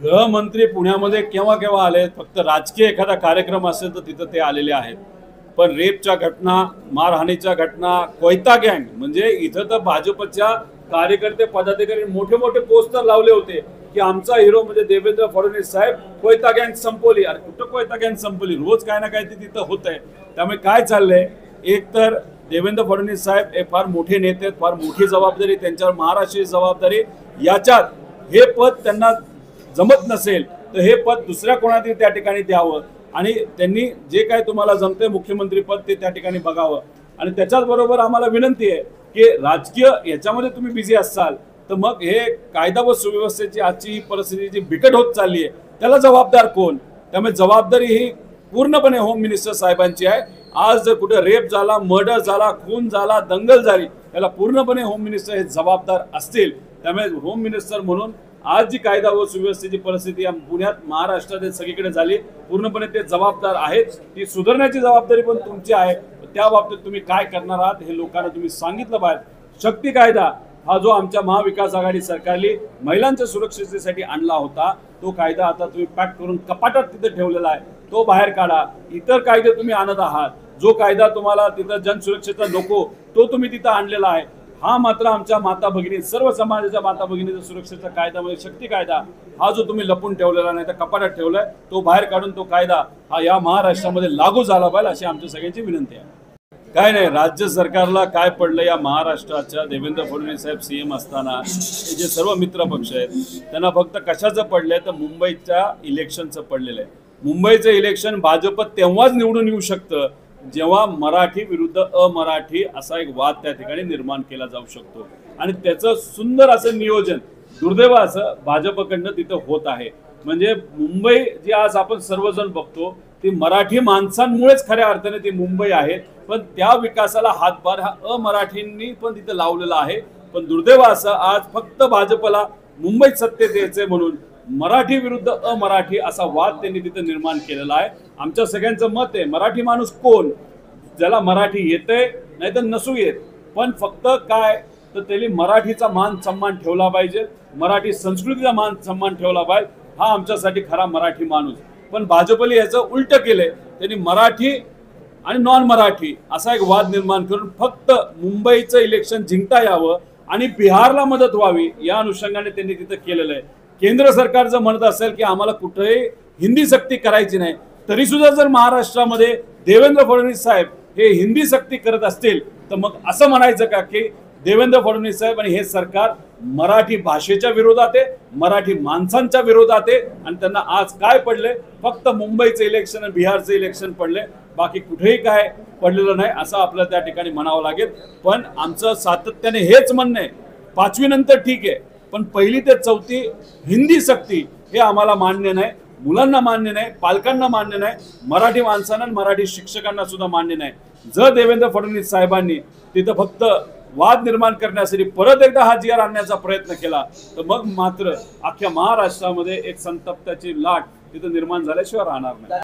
गृहमंत्री पुण्यामध्ये केव्हा केव्हा आले, फक्त राजकीय एखादा कार्यक्रम असेल तर तिथं ते आलेले आहेत. पण रेपच्या घटना, मारहाणीच्या घटना, कोयता गँग, म्हणजे इथं तर भाजपच्या कार्यकर्ते पदाधिकारी मोठे मोठे पोस्टर लावले होते की आमचा हिरो म्हणजे देवेंद्र फडणवीस साहेब, कोयता गँग संपवली. अरे कुठं कोयता गँग संपवली? रोज काय ना काय तिथं होत आहे. त्यामुळे काय चाललंय, एक तर देवेंद्र फडणवीस साहेब हे फार मोठे नेते आहेत, फार मोठी जबाबदारी त्यांच्यावर, महाराष्ट्राची जबाबदारी. याच्यात हे पद त्यांना जमत नसेल तर हे पद दुसऱ्या कोणातरी त्या ठिकाणी द्यावं आणि त्यांनी जे काय तुम्हाला जमते मुख्यमंत्री पद ते त्या ठिकाणी बघावं. आणि त्याच्याच बरोबर आम्हाला विनंती आहे की राजकीय याच्यामध्ये तुम्ही बिझी असाल तर मग हे कायदा व सुव्यवस्थेची आजची परिस्थिती जी बिकट होत चालली आहे त्याला जबाबदार कोण? त्यामुळे जबाबदारी ही पूर्णपणे होम मिनिस्टर साहेबांची आहे. आज जर कुठे रेप झाला, मर्डर झाला, खून झाला, दंगल झाली, त्याला पूर्णपणे होम मिनिस्टर हे जबाबदार असतील. त्यामुळे होम मिनिस्टर म्हणून आज जी कायदा व सुव्यवस्थेची परिस्थिती पुण्यात, महाराष्ट्रात सगळीकडे झाली, पूर्णपणे ते जबाबदार आहेत. ती सुधारण्याची जबाबदारी पण तुमची आहे. त्या बाबतीत तुम्ही काय करणार आहात हे लोकांना तुम्ही सांगितलं पाहिजे. शक्ती कायदा हा जो आमच्या महाविकास आघाडी सरकारने महिलांच्या सुरक्षेसाठी आणला होता, तो कायदा आता तुम्ही पॅक करून कपाटात तिथे ठेवलेला आहे, तो बाहेर काढा. इतर कायदे तुम्ही आणत आहात, जो कायदा तुम्हाला तिथं जनसुरक्षेचा नको तो तुम्ही तिथं आणलेला आहे. हा मात्र आमच्या माता भगिनी, सर्व समाजाच्या माता भगिनीचा सुरक्षेचा कायदा म्हणजे शक्ती कायदा हा जो तुम्ही लपून ठेवलेला नाही तर कपाटात ठेवलाय, तो बाहेर काढून तो कायदा हा या महाराष्ट्रामध्ये लागू झाला पाहिजे अशी आमच्या सगळ्यांची विनंती आहे. काय नाही, राज्य सरकारला काय पडलं, या महाराष्ट्राच्या देवेंद्र फडणवीस साहेब सीएम असताना हे जे सर्व मित्र पक्ष आहेत त्यांना फक्त कशाचं पडलंय तर मुंबईच्या इलेक्शनचं पडलेलं आहे. मुंबईचं इलेक्शन भाजप तेव्हाच निवडून येऊ शकतं जेव्हा मराठी विरुद्ध अमराठी असा एक वाद त्या ठिकाणी निर्माण केला जाऊ शकतो. आणि त्याचं सुंदर असं नियोजन दुर्दैव असं भाजपकडनं तिथं होत आहे. म्हणजे मुंबई जी आज आपण सर्वजण बघतो ती मराठी माणसांमुळेच खऱ्या अर्थाने ती मुंबई आहे, पण त्या विकासाला हातभार हा अमराठींनी पण तिथं लावलेला आहे. पण दुर्दैव असं आज फक्त भाजपला मुंबईत सत्तेत यायचंय म्हणून मराठी विरुद्ध अमराठी असा वाद त्यांनी तिथं निर्माण केलेला आहे. आमच्या सगळ्यांचं मत आहे, मराठी माणूस कोण? ज्याला मराठी येते नाही तर नसू येत, पण फक्त काय तर त्यांनी मराठीचा मान सन्मान ठेवला पाहिजे, मराठी संस्कृतीचा मान सन्मान ठेवला पाहिजे. हा आमच्यासाठी खरा मराठी माणूस. पण भाजपने याचं उलट केलंय, त्यांनी मराठी आणि नॉन मराठी असा एक वाद निर्माण करून फक्त मुंबईचं इलेक्शन जिंकता यावं आणि बिहारला मदत व्हावी या अनुषंगाने त्यांनी तिथं केलेलं आहे. केंद्र सरकार जर म्हणत असेल की आम्हाला कुठेही हिंदी सक्ती करायची नाही, तरी सुद्धा जर महाराष्ट्रामध्ये देवेंद्र फडणवीस साहेब हे हिंदी सक्ती करत असतील तर मग असं म्हणायचं का की देवेंद्र फडणवीस साहेब आणि हे सरकार मराठी भाषेच्या विरोधात आहे, मराठी माणसांच्या विरोधात आहे. आणि त्यांना आज काय पडले, फक्त मुंबईचं इलेक्शन आणि बिहारचं इलेक्शन पडले, बाकी कुठेही काय पडलेलं नाही असं आपल्याला त्या ठिकाणी म्हणावं लागेल. पण आमचं सातत्याने हेच म्हणणं आहे, 5वी नंतर ठीक आहे, पण 1ली ते 4थी हिंदी सक्ती हे आम्हाला मान्य नाही, मुलांना मान्य नाही, पालकांना मान्य नाही, मराठी माणसांना आणि मराठी शिक्षकांना सुद्धा मान्य नाही. जर देवेंद्र फडणवीस साहेबांनी तिथं फक्त वाद निर्माण करण्यासाठी परत एकदा हा GR आणण्याचा प्रयत्न केला तर मग मात्र अख्ख्या महाराष्ट्रामध्ये एक संतप्ताची लाट तिथं निर्माण झाल्याशिवाय राहणार नाही.